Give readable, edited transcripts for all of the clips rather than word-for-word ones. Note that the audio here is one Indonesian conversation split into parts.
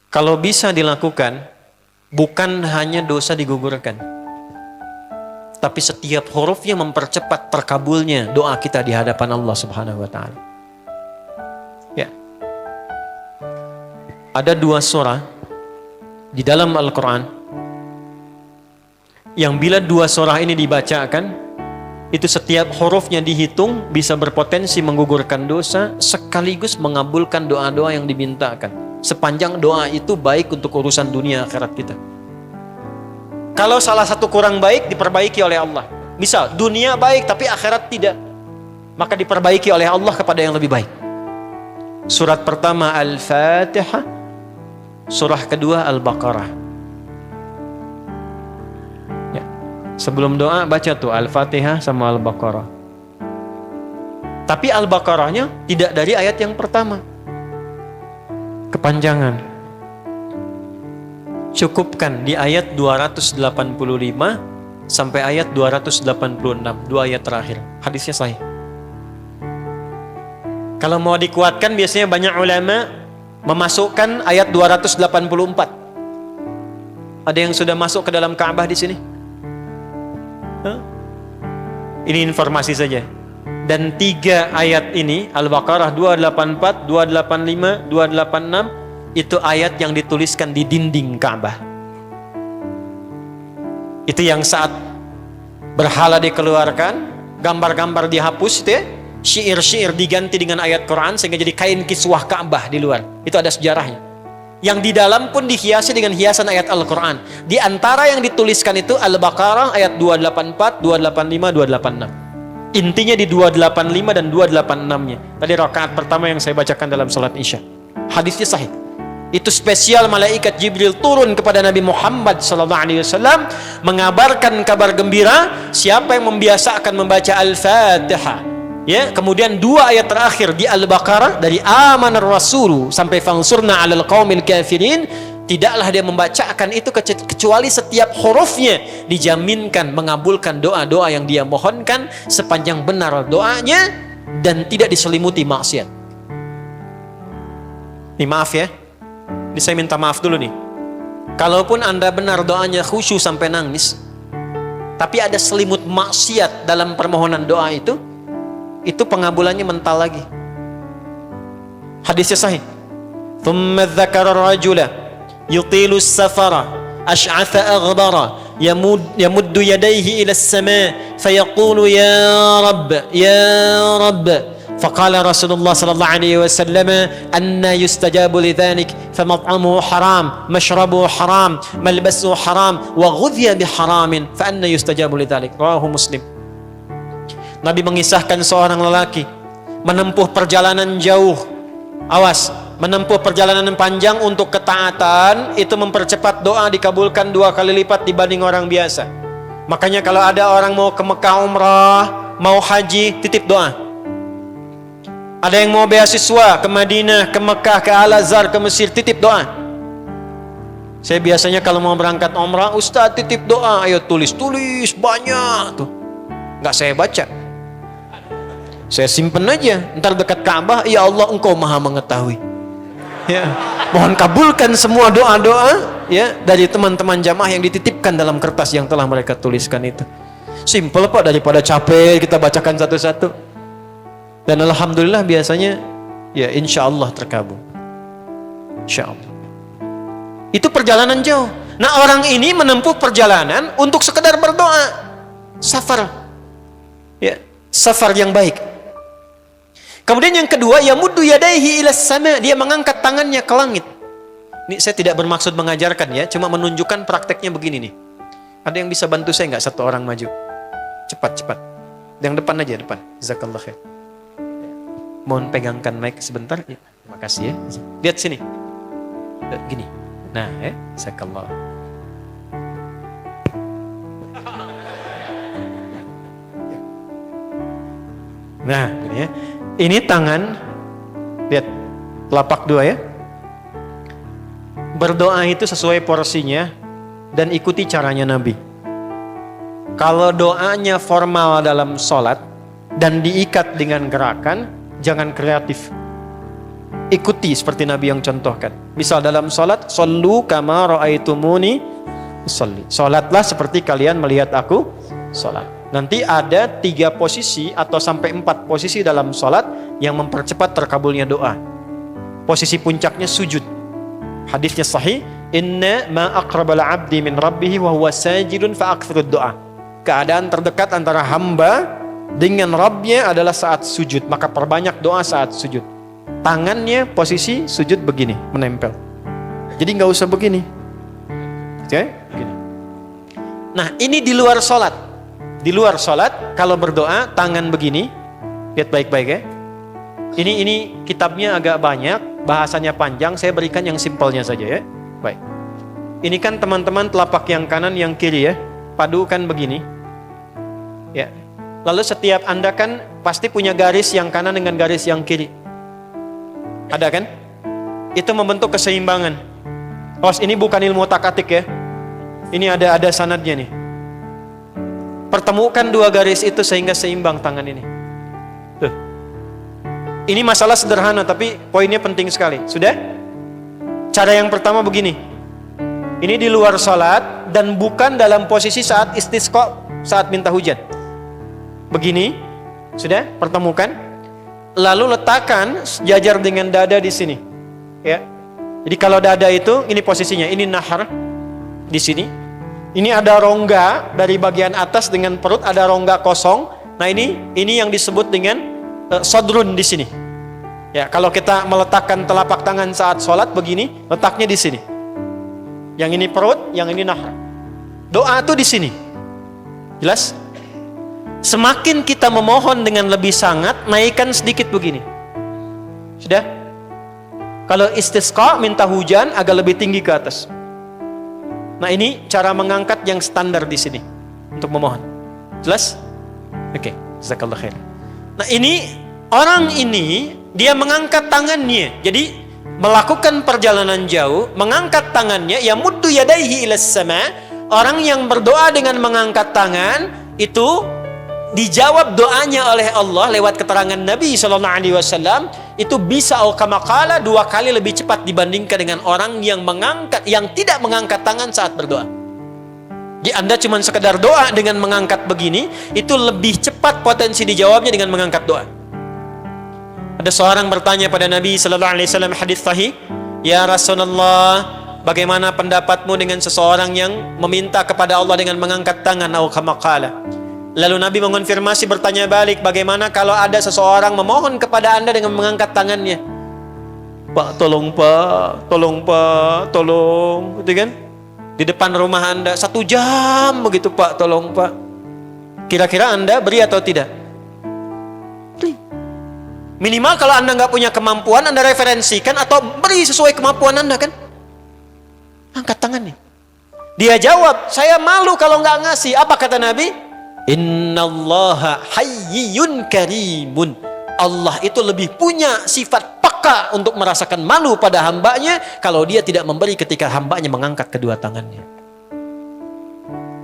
Kalau bisa dilakukan, bukan hanya dosa digugurkan, tapi setiap hurufnya mempercepat terkabulnya doa kita di hadapan Allah Subhanahu wa taala. Ya. Ada 2 surah di dalam Al-Qur'an yang bila 2 surah ini dibacakan, itu setiap hurufnya dihitung bisa berpotensi menggugurkan dosa sekaligus mengabulkan doa-doa yang dimintakan. Sepanjang doa itu baik untuk urusan dunia akhirat kita. Kalau salah satu kurang baik, diperbaiki oleh Allah. Misal, dunia baik tapi akhirat tidak, maka diperbaiki oleh Allah kepada yang lebih baik. Surat pertama Al-Fatihah, surah kedua Al-Baqarah. Ya. Sebelum doa baca tuh Al-Fatihah sama Al-Baqarah. Tapi Al-Baqarahnya tidak dari ayat yang pertama. Kepanjangan. Cukupkan di ayat 285 sampai ayat 286, 2 ayat terakhir. Hadisnya sahih. Kalau mau dikuatkan, biasanya banyak ulama memasukkan ayat 284. Ada yang sudah masuk ke dalam Ka'bah di sini? Hah? Ini informasi saja. Dan 3 ayat ini, Al-Baqarah 284, 285, 286, itu ayat yang dituliskan di dinding Ka'bah. Itu yang saat berhala dikeluarkan, gambar-gambar dihapus, itu ya, syair-syair diganti dengan ayat Quran sehingga jadi kain kiswah Ka'bah di luar. Itu ada sejarahnya. Yang di dalam pun dihiasi dengan hiasan ayat Al-Quran. Di antara yang dituliskan itu Al-Baqarah ayat 284, 285, 286. Intinya di 285 dan 286-nya. Tadi rakaat pertama yang saya bacakan dalam salat Isya. Hadisnya sahih. Itu spesial malaikat Jibril turun kepada Nabi Muhammad SAW mengabarkan kabar gembira siapa yang membiasakan membaca Al-Fatihah. Ya, kemudian 2 ayat terakhir di Al-Baqarah dari amanar rasulu sampai fansurna 'alal qaumil kafirin, tidaklah dia membacakan itu kecuali setiap hurufnya dijaminkan mengabulkan doa-doa yang dia mohonkan sepanjang benar doanya dan tidak diselimuti maksiat. Nih maaf ya. Ini saya minta maaf dulu nih. Kalaupun Anda benar doanya khusyuk sampai nangis, tapi ada selimut maksiat dalam permohonan doa itu pengabulannya mental lagi. Hadisnya sahih. Thumma dzakara rajula yutilu as-safara ash'atha aghbara yamuddu yadayhi ila as-sama' fayaqulu ya rabb فقال رسول الله صلى الله عليه وسلم أن يستجاب لذلك فمطعمه حرام مشربه حرام ملبسه حرام وغذي بحرام فأن يستجاب لذلك. رواه مسلم. Nabi mengisahkan seorang lelaki menempuh perjalanan jauh. Awas, menempuh perjalanan panjang untuk ketaatan itu mempercepat doa dikabulkan 2 kali lipat dibanding orang biasa. Makanya kalau ada orang mau ke Mekah umrah, mau haji, titip doa. Ada yang mau beasiswa ke Madinah, ke Mekah, ke Al-Azhar, ke Mesir, titip doa. Saya biasanya kalau mau berangkat umrah, Ustaz titip doa, ayo tulis banyak tuh. Nggak saya baca. Saya simpen aja, ntar dekat Ka'bah, ya Allah engkau maha mengetahui. Ya, mohon kabulkan semua doa-doa ya dari teman-teman jamaah yang dititipkan dalam kertas yang telah mereka tuliskan itu. Simple Pak, daripada capek kita bacakan satu-satu. Dan alhamdulillah biasanya ya insya Allah terkabul. Insya Allah. Itu perjalanan jauh. Nah orang ini menempuh perjalanan untuk sekedar berdoa. Safar. Ya, safar yang baik. Kemudian yang kedua, yamuddu yadaihi ilas sama, dia mengangkat tangannya ke langit. Ini saya tidak bermaksud mengajarkan ya, cuma menunjukkan prakteknya begini nih. Ada yang bisa bantu saya nggak, 1 orang maju? Cepat. Yang depan aja, depan. Jazakallah khair. Mohon pegangkan mic sebentar. Ya, terima kasih ya. Lihat sini. Gini. Nah, ya, jazakallah. Nah, ini ya. Ini tangan. Lihat. Telapak 2 ya. Berdoa itu sesuai porsinya dan ikuti caranya Nabi. Kalau doanya formal dalam sholat dan diikat dengan gerakan, jangan kreatif. ikuti seperti Nabi yang contohkan. Misal dalam salat, "Shallu kama ra'aitumuni usolli." Salatlah seperti kalian melihat aku salat. Nanti ada 3 posisi atau sampai 4 posisi dalam salat yang mempercepat terkabulnya doa. Posisi puncaknya sujud. Hadisnya sahih, "Inna ma aqrabal 'abdi min rabbih wa huwa sajidun fa aktsirud doa." Keadaan terdekat antara hamba dengan Rabbnya adalah saat sujud, maka perbanyak doa saat sujud. Tangannya posisi sujud begini, menempel. Jadi nggak usah begini. Oke? Begini. Nah, ini di luar sholat. Di luar sholat, kalau berdoa, tangan begini. Lihat baik-baik ya. Ini kitabnya agak banyak, bahasanya panjang, saya berikan yang simpelnya saja ya. Baik. Ini kan teman-teman telapak yang kanan, yang kiri ya. Padukan begini. Ya. Lalu setiap Anda kan pasti punya garis yang kanan dengan garis yang kiri. Ada kan? Itu membentuk keseimbangan. Awas, ini bukan ilmu otak-atik ya. Ini ada sanadnya nih. Pertemukan 2 garis itu sehingga seimbang tangan ini. Tuh. Ini masalah sederhana tapi poinnya penting sekali. Sudah? Cara yang pertama begini. Ini di luar salat dan bukan dalam posisi saat istisqa, saat minta hujan. Begini. Sudah? Pertemukan. Lalu letakkan sejajar dengan dada di sini. Ya. Jadi kalau dada itu ini posisinya, ini nahar di sini. Ini ada rongga dari bagian atas dengan perut, ada rongga kosong. Nah, ini yang disebut dengan sodrun di sini. Ya, kalau kita meletakkan telapak tangan saat sholat begini, letaknya di sini. Yang ini perut, yang ini nahar. Doa itu di sini. Jelas? Semakin kita memohon dengan lebih sangat, naikkan sedikit begini. Sudah? Kalau istisqa, minta hujan, agak lebih tinggi ke atas. Nah, ini cara mengangkat yang standar di sini untuk memohon. Jelas? Oke, jazakallah khair. Nah, ini orang ini dia mengangkat tangannya. Jadi melakukan perjalanan jauh, mengangkat tangannya, ya muddu yadaihi ilas sama. Orang yang berdoa dengan mengangkat tangan itu dijawab doanya oleh Allah lewat keterangan Nabi SAW, itu bisa al-kamakala 2 kali lebih cepat dibandingkan dengan orang yang tidak mengangkat tangan saat berdoa. Jadi Anda cuma sekedar doa dengan mengangkat begini, itu lebih cepat potensi dijawabnya dengan mengangkat doa. Ada seorang bertanya pada Nabi SAW, hadis sahih, "Ya Rasulullah, bagaimana pendapatmu dengan seseorang yang meminta kepada Allah dengan mengangkat tangan al-kamakala?" Lalu Nabi mengonfirmasi, bertanya balik, "Bagaimana kalau ada seseorang memohon kepada Anda dengan mengangkat tangannya?" "Pak, tolong Pak, tolong Pak, tolong." Gitu kan? Di depan rumah Anda 1 jam begitu, "Pak, tolong Pak." Kira-kira Anda beri atau tidak? Beri. Minimal kalau Anda nggak punya kemampuan, Anda referensikan atau beri sesuai kemampuan Anda kan? Angkat tangannya. Dia jawab, "Saya malu kalau nggak ngasih." Apa kata Nabi? "Innallaha hayyun karimun." Allah itu lebih punya sifat peka untuk merasakan malu pada hambanya kalau dia tidak memberi ketika hambanya mengangkat kedua tangannya.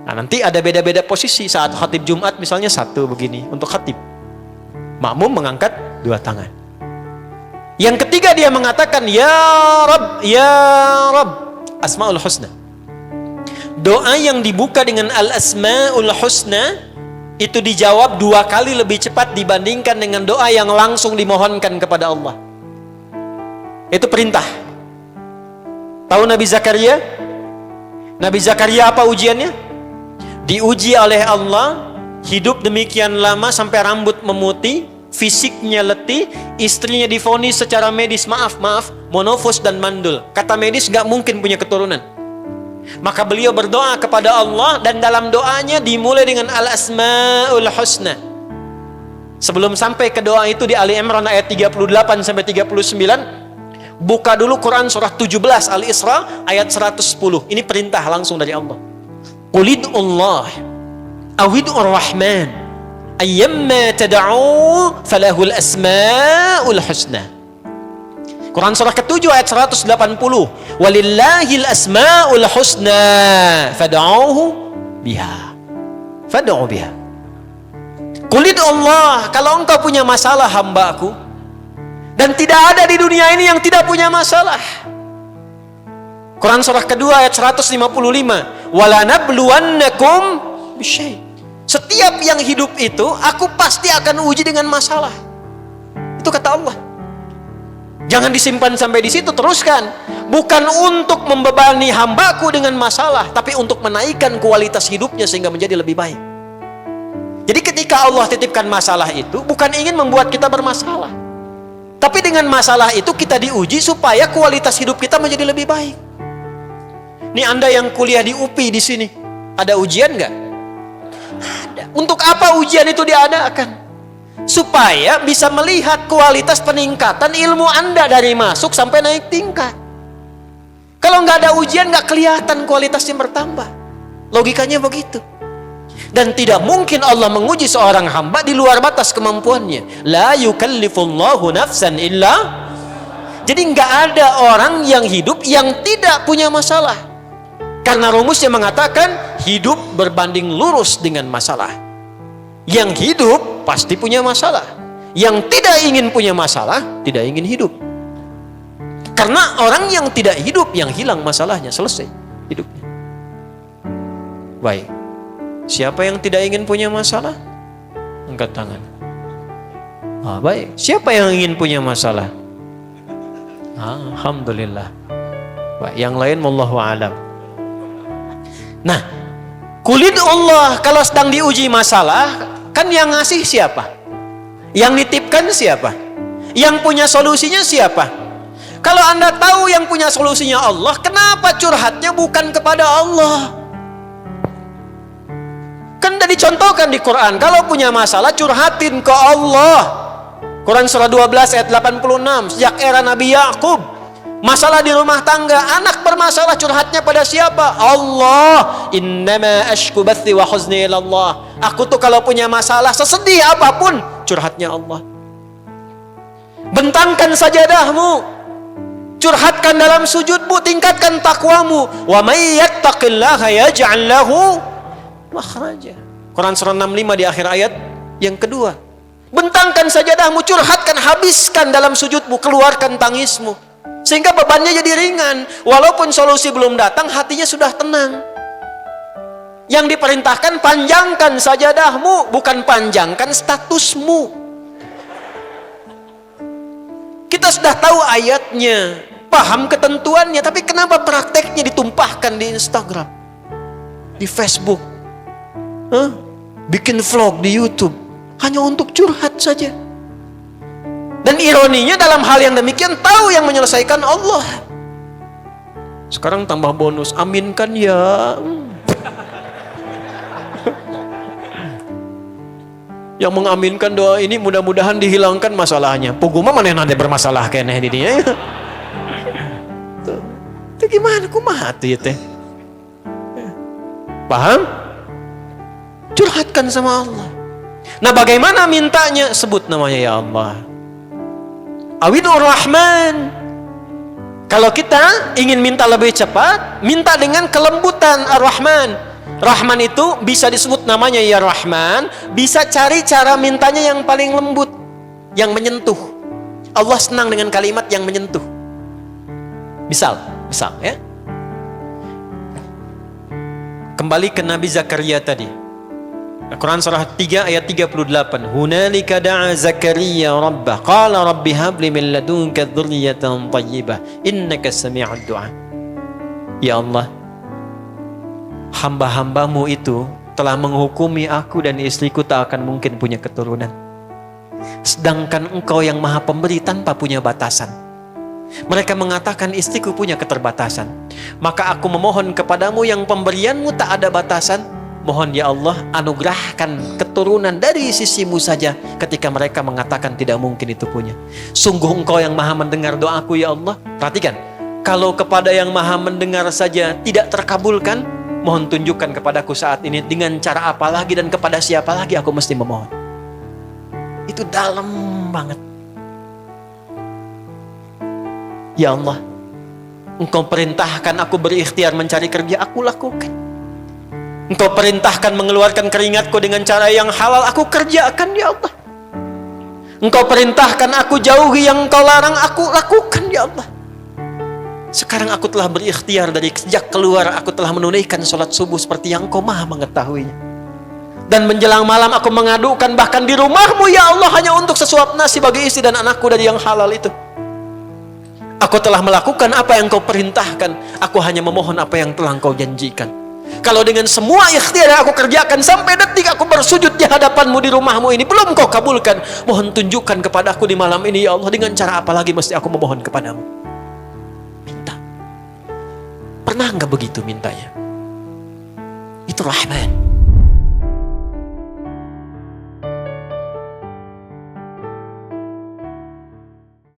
Nah, nanti ada beda-beda posisi. Saat khatib Jumat misalnya 1 begini untuk khatib, makmum mengangkat 2 tangan. Yang ketiga dia mengatakan, "Ya Rabb, ya Rabb." Asmaul Husna. Doa yang dibuka dengan Al-Asmaul Husna itu dijawab 2 kali lebih cepat dibandingkan dengan doa yang langsung dimohonkan kepada Allah. Itu perintah. Tahu Nabi Zakaria? Nabi Zakaria apa ujiannya? Diuji oleh Allah, hidup demikian lama sampai rambut memutih, fisiknya letih, istrinya divonis secara medis, maaf, monofos dan mandul. Kata medis gak mungkin punya keturunan. Maka beliau berdoa kepada Allah dan dalam doanya dimulai dengan Al-Asmaul Husna. Sebelum sampai ke doa itu di Ali Imran ayat 38 sampai 39, buka dulu Quran surah 17 Al-Isra ayat 110. Ini perintah langsung dari Allah. Qulidullah awid'ur rahman ayyamma tad'u falahul asmaul husna. Quran surah ke-7 ayat 180. Walillahil asmaul husna fad'uhu biha. Fad'u biha. Qulid Allah, kalau engkau punya masalah hambaku Dan tidak ada di dunia ini yang tidak punya masalah. Quran surah kedua ayat 155. Wala nabluwannakum bisyai'. Setiap yang hidup itu, aku pasti akan uji dengan masalah. Itu kata Allah. Jangan disimpan sampai di situ, teruskan. Bukan untuk membebani hambaku dengan masalah, tapi untuk menaikkan kualitas hidupnya sehingga menjadi lebih baik. Jadi ketika Allah titipkan masalah itu, bukan ingin membuat kita bermasalah, tapi dengan masalah itu kita diuji supaya kualitas hidup kita menjadi lebih baik. Nih Anda yang kuliah di UPI di sini, ada ujian nggak? Ada. Untuk apa ujian itu diadakan? Supaya bisa melihat kualitas peningkatan ilmu Anda dari masuk sampai naik tingkat. Kalau nggak ada ujian, nggak kelihatan kualitasnya bertambah. Logikanya begitu. Dan tidak mungkin Allah menguji seorang hamba di luar batas kemampuannya. La yukallifullahu nafsan illa. Jadi nggak ada orang yang hidup yang tidak punya masalah. Karena rumusnya mengatakan hidup berbanding lurus dengan masalah. Yang hidup pasti punya masalah. Yang tidak ingin punya masalah, tidak ingin hidup. Karena orang yang tidak hidup, yang hilang masalahnya, selesai hidupnya. Baik. Siapa yang tidak ingin punya masalah? Angkat tangan. Baik. Siapa yang ingin punya masalah? Alhamdulillah. Baik. Yang lain wallahu a'lam. Nah, kulit Allah kalau sedang diuji masalah, kan yang ngasih siapa? Yang nitipkan siapa? Yang punya solusinya siapa? Kalau Anda tahu yang punya solusinya Allah, kenapa curhatnya bukan kepada Allah? Kan sudah dicontohkan di Quran, kalau punya masalah curhatin ke Allah. Quran surah 12 ayat 86, sejak era Nabi Yakub, masalah di rumah tangga, anak bermasalah, curhatnya pada siapa? Allah. Innama ashku bathi wa huzni ila Allah. Aku tuh kalau punya masalah, sesedih apapun, curhatnya Allah. Bentangkan sajadahmu, curhatkan dalam sujudmu, tingkatkan takwamu. Wa may yattaqillaha yaj'al lahu makhraja. Quran surah 65 di akhir ayat yang kedua. Bentangkan sajadahmu, curhatkan, habiskan dalam sujudmu, keluarkan tangismu. Sehingga bebannya jadi ringan. Walaupun solusi belum datang, hatinya sudah tenang. Yang diperintahkan panjangkan sajadahmu, bukan panjangkan statusmu. Kita sudah tahu ayatnya, paham ketentuannya, tapi kenapa prakteknya ditumpahkan di Instagram, di Facebook, bikin vlog di YouTube, hanya untuk curhat saja. Dan ironinya dalam hal yang demikian tahu yang menyelesaikan Allah. Sekarang tambah bonus, aminkan ya. Yang mengaminkan doa ini mudah-mudahan dihilangkan masalahnya. Puguma mana yang ada bermasalah kayaknya di dia. Itu gimana? Kumaha tuh ya teh? Paham? Curhatkan sama Allah. Nah bagaimana mintanya? Sebut namanya ya Allah. Awidur Rahman. Kalau kita ingin minta lebih cepat, minta dengan kelembutan Ar-Rahman. Rahman itu bisa disebut namanya ya Rahman, bisa cari cara mintanya yang paling lembut, yang menyentuh. Allah senang dengan kalimat yang menyentuh. Misal ya. Kembali ke Nabi Zakaria tadi. Quran surah 3 ayat 38. Hunalika da'a Zakaria rabbah qala rabbi habli min ladunka dzurriyyatan thayyibah innaka sami'ud du'a. Ya Allah, hamba-hambamu itu telah menghukumi aku dan istriku tak akan mungkin punya keturunan. Sedangkan engkau yang maha pemberi tanpa punya batasan. Mereka mengatakan istriku punya keterbatasan. Maka aku memohon kepadamu yang pemberianmu tak ada batasan. Mohon ya Allah anugerahkan keturunan dari sisimu saja ketika mereka mengatakan tidak mungkin itu punya. Sungguh engkau yang maha mendengar doaku ya Allah. Perhatikan, kalau kepada yang maha mendengar saja tidak terkabulkan, mohon tunjukkan kepadaku saat ini dengan cara apa lagi dan kepada siapa lagi aku mesti memohon. Itu dalam banget. Ya Allah, engkau perintahkan aku berikhtiar mencari kerja, aku lakukan. Engkau perintahkan mengeluarkan keringatku dengan cara yang halal, aku kerjakan ya Allah. Engkau perintahkan aku jauhi, yang Engkau larang aku lakukan ya Allah. Sekarang aku telah berikhtiar, dari sejak keluar aku telah menunaikan sholat subuh seperti yang Engkau maha mengetahuinya. Dan menjelang malam aku mengadukan bahkan di rumahmu ya Allah, hanya untuk sesuap nasi bagi istri dan anakku dari yang halal itu. Aku telah melakukan apa yang Engkau perintahkan. Aku hanya memohon apa yang telah Engkau janjikan. Kalau dengan semua ikhtiar yang aku kerjakan sampai detik aku bersujud di hadapanmu di rumahmu ini belum Kau kabulkan, mohon tunjukkan kepadaku di malam ini ya Allah, dengan cara apa lagi mesti aku memohon kepadamu. Minta. Pernah enggak begitu mintanya? Itu Rahman.